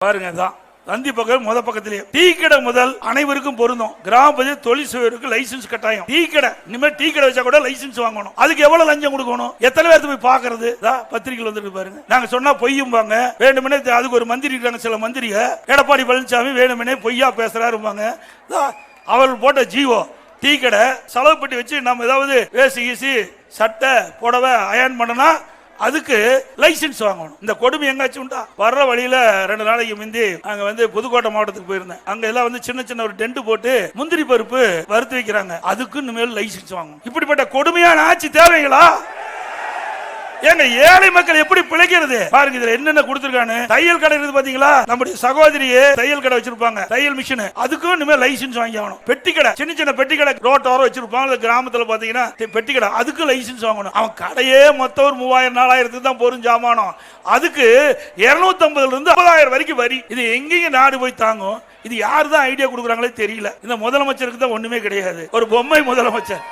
பாருங்க தான் தந்தி பக்கம் முத பக்கத்திலேயே டீ கடை முதல் அனைவருக்கும் பொருந்தும். கிராம பகுதியில் தொழில் செய்வதற்கு லைசன்ஸ் கட்டாயம். டீ கடை இனிமேல் டீ கடை வச்சா கூட லைசன்ஸ் வாங்கணும். அதுக்கு எவ்வளவு லஞ்சம் கொடுக்கணும்? எத்தனை பேருக்கு போய் பாக்குறது? பத்திரிகையில் வந்துட்டு பாருங்க. நாங்க சொன்னா பொய்யும்பாங்க. வேணுமனே அதுக்கு ஒரு மந்திரி இருக்காங்க, சில மந்திரிக எடப்பாடி பழனிசாமி வேணுமனே பொய்யா பேசுறாருப்பாங்க. அவர் போட்ட ஜீவோ டீ கடை செலவு பட்டி வச்சு நம்ம ஏதாவது வேசி கீசி சட்டை புடவை அயன் பண்ணனா அதுக்கு லைசன்ஸ் வாங்கணும். இந்த கொடுமை எங்காச்சும் உண்டா? வர்ற வழியில 2 நாளைக்கு முந்தி அங்க புதுக்கோட்டை மாவட்டத்துக்கு போயிருந்தேன். அங்க எல்லாம் சின்ன சின்ன ஒரு டென்ட் போட்டு முந்திரி பருப்பு வறுத்து வைக்கிறாங்க. அதுக்கு இனிமேல் லைசன்ஸ் வாங்கணும். இப்படிப்பட்ட கொடுமையான ஆட்சி தேவைங்களா? ஏங்க ஏழை மக்கள் எப்படி பிழைக்கிறது பாருங்க. இதுல என்னென்ன கொடுத்திருக்கானு. தையல் கடை இருக்கு பாத்தீங்களா? நம்முடைய சகோதரியே தையல் கடை வச்சிருப்பாங்க, தையல் மிஷின். அதுக்கும் இனிமேல் லைசன்ஸ் வாங்கி ஆகணும். பெட்டி கடை, சின்ன சின்ன பெட்டி கடை ரோட்டோரம் வச்சிருப்பாங்க கிராமத்துல பாத்தீங்கன்னா, பெட்டி கடை அதுக்கும் லைசன்ஸ் வாங்கணும். அவன் கடையே மொத்தம் ஒரு 3000-4000 தான் போரும் ஜாமானம். அதுக்கு 250 இருந்து 50,000 வரைக்கும் வரி. இது எங்கேயும் நாடு போய் தாங்கும்? இது யாரு தான் ஐடியா கொடுக்குறாங்களே தெரியல. இந்த முதலமைச்சருக்கு தான் ஒண்ணுமே கிடையாது. ஒரு பொம்மை முதலமைச்சர்.